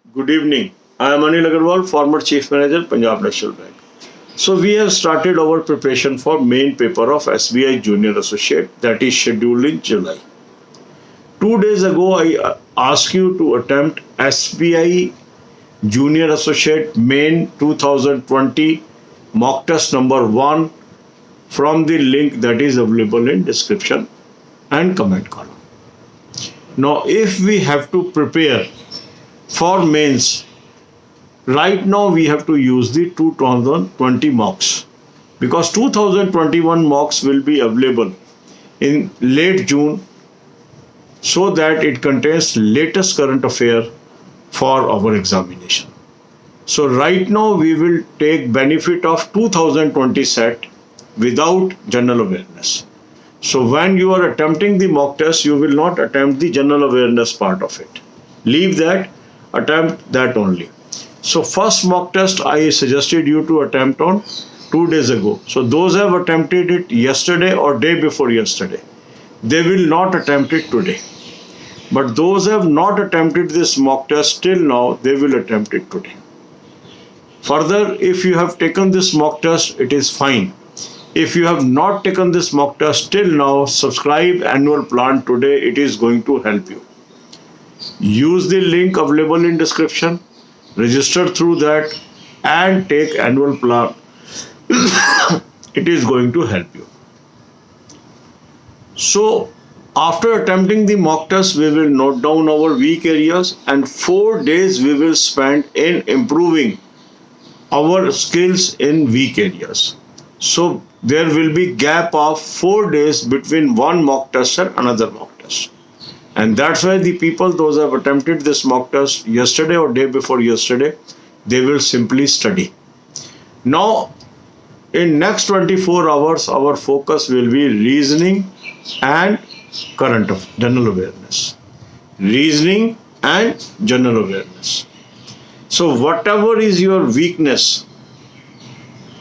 Good evening. I am Anil Agarwal, former Chief Manager, Punjab National Bank. So we have started our preparation for main paper of SBI Junior Associate that is scheduled in July. 2 days ago, I asked you to attempt SBI Junior Associate Main 2020 mock test number 1 from the link that is available in description and comment column. Now, if we have to prepare for mains, right now we have to use the 2020 mocks because 2021 mocks will be available in late June so that it contains latest current affair for our examination. So right now we will take benefit of 2020 set without general awareness. So when you are attempting the mock test, you will not attempt the general awareness part of it. Leave that, attempt that only. So first mock test I suggested you to attempt on 2 days ago. So those have attempted it yesterday or day before yesterday, they will not attempt it today. But those have not attempted this mock test till now, they will attempt it today. Further, if you have taken this mock test, it is fine. If you have not taken this mock test till now, subscribe annual plan today. It is going to help you. Use the link available in description, register through that and take annual plan. It is going to help you. So after attempting the mock test, we will note down our weak areas and 4 days we will spend in improving our skills in weak areas. So there will be gap of 4 days between one mock test and another mock test. And that's why the people, those who have attempted this mock test yesterday or day before yesterday, they will simply study. Now, in next 24 hours, our focus will be reasoning and general awareness. Reasoning and general awareness. So whatever is your weakness,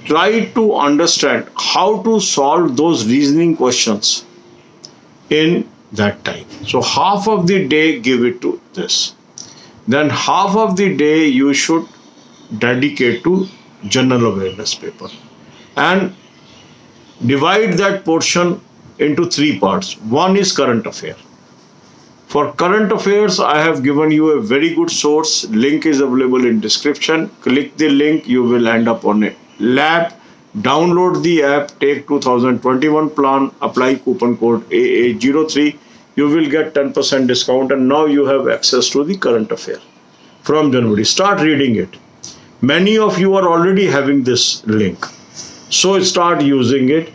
try to understand how to solve those reasoning questions in that time. So half of the day give it to this. Then half of the day you should dedicate to general awareness paper. And divide that portion into 3 parts. One is current affair. For current affairs, I have given you a very good source. Link is available in description. Click the link, you will end up on a lab. Download the app, take 2021 plan, apply coupon code AA03. You will get 10% discount and now you have access to the current affair from January. Start reading it. Many of you are already having this link. So start using it.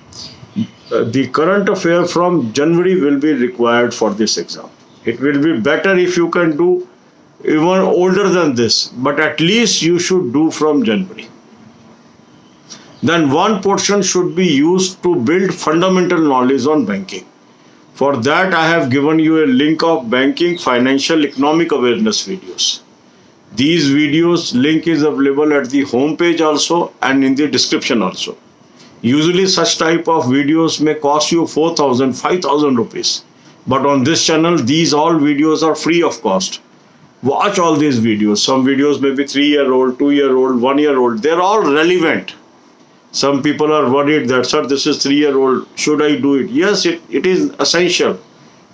The current affair from January will be required for this exam. It will be better if you can do even older than this, but at least you should do from January. Then one portion should be used to build fundamental knowledge on banking. For that, I have given you a link of banking, financial, economic awareness videos. These videos link is available at the home page also and in the description also. Usually such type of videos may cost you 4,000, 5,000 rupees. But on this channel, these all videos are free of cost. Watch all these videos. Some videos may be 3-year-old, 2-year-old, 1-year-old. They're all relevant. Some people are worried that, sir, this is 3-year-old. Should I do it? Yes, it is essential.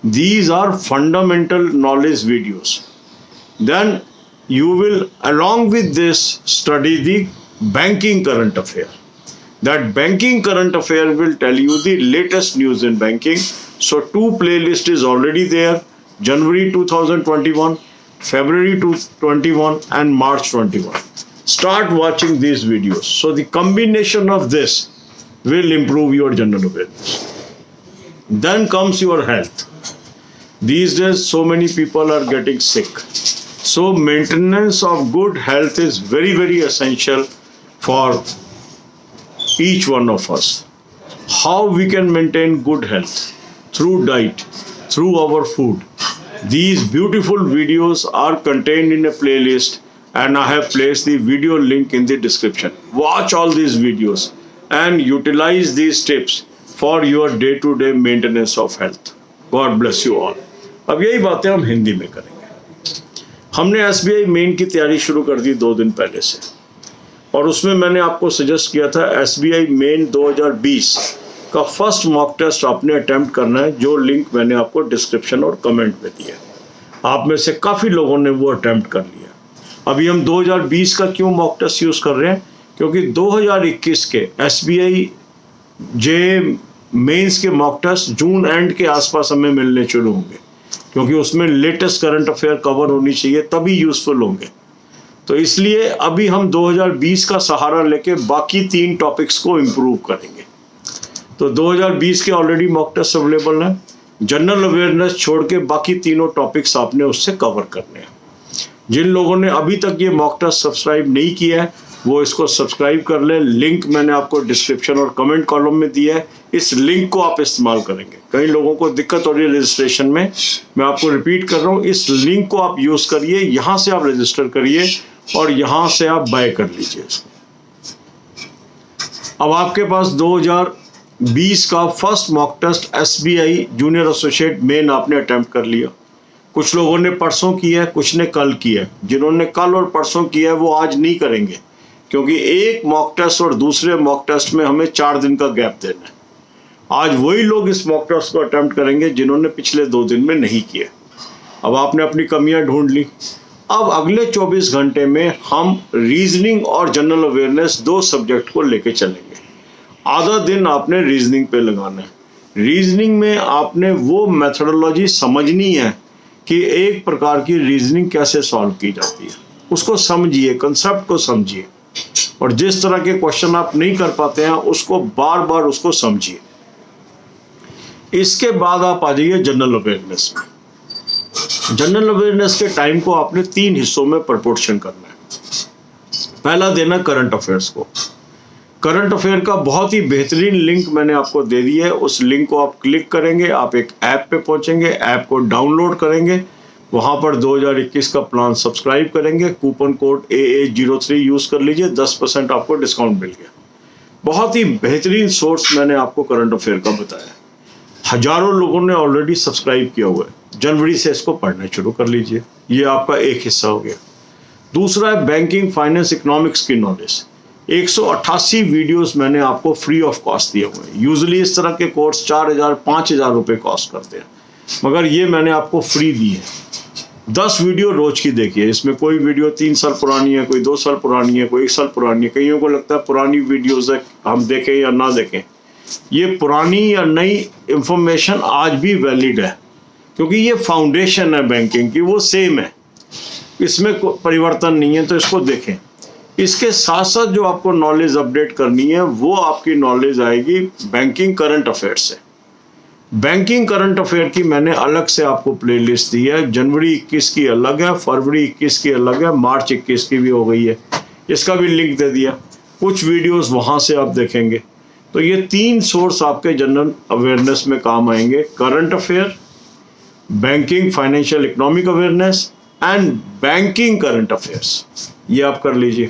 These are fundamental knowledge videos. Then you will, along with this, study the banking current affair. That banking current affair will tell you the latest news in banking. So 2 playlist is already there. January 2021, February 2021 and March 21. Start watching these videos. So the combination of this will improve your general awareness. Then comes your health. These days so many people are getting sick. So maintenance of good health is very, very essential for each one of us. How we can maintain good health? Through diet, through our food. These beautiful videos are contained in a playlist and I have placed the video link in the description. Watch all these videos and utilize these tips for your day-to-day maintenance of health. God bless you all. अब यही बातें हम हिंदी में करेंगे. हमने SBI main की तैयारी शुरू कर दी 2 दिन पहले से, और उसमें मैंने आपको सजेस्ट किया था SBI मेन 2020 का फर्स्ट मॉक टेस्ट आपने अटेम्प्ट करना है, जो लिंक मैंने आपको डिस्क्रिप्शन और कमेंट में दिया है। आप में से काफ़ी लोगों ने वो अटेम्प्ट कर लिया। अभी हम 2020 का क्यों मॉक टेस्ट यूज़ कर रहे हैं, क्योंकि 2021 के SBI जे मेंस के मॉक टेस्ट जून एंड के आसपास हमें मिलने शुरू होंगे, क्योंकि उसमें लेटेस्ट करंट अफेयर कवर होनी चाहिए, तभी यूज़फुल होंगे। तो इसलिए अभी हम 2020 का सहारा लेके बाकी 3 टॉपिक्स को इम्प्रूव करेंगे। तो 2020 के ऑलरेडी मॉक टेस्ट अवेलेबल हैं। जनरल अवेयरनेस छोड़ के बाकी तीनों टॉपिक्स आपने उससे कवर करने हैं। जिन लोगों ने अभी तक ये मॉक टेस्ट सब्सक्राइब नहीं किया है वो इसको सब्सक्राइब कर लें। लिंक मैंने आपको डिस्क्रिप्शन और कमेंट कॉलम में दिया है। इस लिंक को आप इस्तेमाल करेंगे। कई लोगों को दिक्कत हो रही है रजिस्ट्रेशन में, मैं आपको रिपीट कर रहा हूँ, इस लिंक को आप यूज़ करिए, यहाँ से आप रजिस्टर करिए और यहाँ से आप बाय कर लीजिए इसको। अब आपके पास 2020 का first mock test SBI junior associate main आपने अटेम्प्ट कर लिया। कुछ लोगों ने परसों किया है, कुछ ने कल किया है। जिन्होंने कल और परसों किया है वो आज नहीं करेंगे, क्योंकि एक मॉक टेस्ट और दूसरे मॉक टेस्ट में हमें 4 दिन का गैप देना है। आज वही लोग इस मॉक टेस्ट को अटेम्प्ट करेंगे जिन्होंने पिछले 2 दिन में नहीं किया। अब आपने अपनी कमियां ढूंढ ली। अब अगले 24 घंटे में हम रीजनिंग और जनरल अवेयरनेस 2 सब्जेक्ट को लेके चलेंगे। आधा दिन आपने रीजनिंग पे लगाना है। रीजनिंग में आपने वो मेथोडोलॉजी समझनी है कि एक प्रकार की रीजनिंग कैसे सॉल्व की जाती है, उसको समझिए, कंसेप्ट को समझिए, और जिस तरह के क्वेश्चन आप नहीं कर पाते हैं उसको बार बार उसको समझिए। इसके बाद आप आ जाइए जनरल अवेयरनेस में। जनरल अवेयरनेस के टाइम को आपने 3 हिस्सों में प्रपोर्शन करना है। पहला देना करंट अफेयर्स को। करंट अफेयर का बहुत ही बेहतरीन लिंक मैंने आपको दे दिया है। उस लिंक को आप क्लिक करेंगे, आप एक ऐप पे पहुंचेंगे, ऐप को डाउनलोड करेंगे, वहां पर 2021 का प्लान सब्सक्राइब करेंगे, कूपन कोड AA03 यूज़ कर लीजिए, 10% आपको डिस्काउंट मिल गया। बहुत ही बेहतरीन सोर्स मैंने आपको करंट अफेयर का बताया। हजारों लोगों ने ऑलरेडी सब्सक्राइब किया हुआ है। जनवरी से इसको पढ़ना शुरू कर लीजिए। ये आपका एक हिस्सा हो गया। दूसरा है बैंकिंग, फाइनेंस, इकोनॉमिक्स की नॉलेज। 188 वीडियोस मैंने आपको फ्री ऑफ कॉस्ट दिए हुए हैं। यूजुअली इस तरह के कोर्स 4,000-5,000 रुपये कॉस्ट करते हैं, मगर ये मैंने आपको फ्री दी है। 10 वीडियो रोज की देखिए। इसमें कोई वीडियो 3 साल पुरानी है, कोई 2 साल पुरानी है, कोई 1 साल पुरानी है। कईयों को लगता है पुरानी वीडियोस है, हम देखें या ना देखें। ये पुरानी या नई इंफॉर्मेशन आज भी वैलिड है, क्योंकि ये फाउंडेशन है बैंकिंग की, वो सेम है, इसमें कोई परिवर्तन नहीं है। तो इसको देखें। इसके साथ साथ जो आपको नॉलेज अपडेट करनी है वो आपकी नॉलेज आएगी बैंकिंग करंट अफेयर से। बैंकिंग करंट अफेयर की मैंने अलग से आपको प्लेलिस्ट दी है। जनवरी 21 की अलग है, फरवरी 21 की अलग है, मार्च 21 की भी हो गई है। इसका भी लिंक दे दिया। कुछ वीडियोस वहाँ से आप देखेंगे। तो ये 3 सोर्स आपके जनरल अवेयरनेस में काम आएंगे: current affair, banking financial economic awareness and banking current affairs. ये आप कर लीजिए।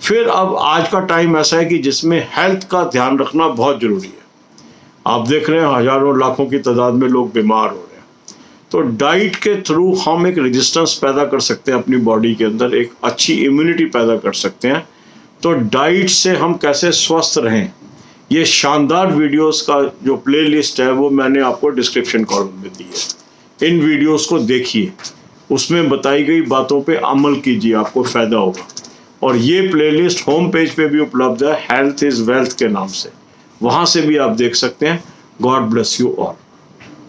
फिर अब आज का टाइम ऐसा है कि जिसमें हेल्थ का ध्यान रखना बहुत ज़रूरी है। आप देख रहे हैं हजारों लाखों की तादाद में लोग बीमार हो रहे हैं। तो डाइट के थ्रू हम एक रेजिस्टेंस पैदा कर सकते हैं अपनी बॉडी के अंदर, एक अच्छी इम्यूनिटी पैदा कर सकते हैं। तो डाइट से हम कैसे स्वस्थ रहें, ये शानदार वीडियोस का जो प्लेलिस्ट है वो मैंने आपको डिस्क्रिप्शन कॉलम में दी है। इन वीडियोस को देखिए, उसमें बताई गई बातों पे अमल कीजिए, आपको फ़ायदा होगा। और ये प्लेलिस्ट होम पेज पे भी उपलब्ध है, हेल्थ इज़ वेल्थ के नाम से, वहाँ से भी आप देख सकते हैं। God bless you all.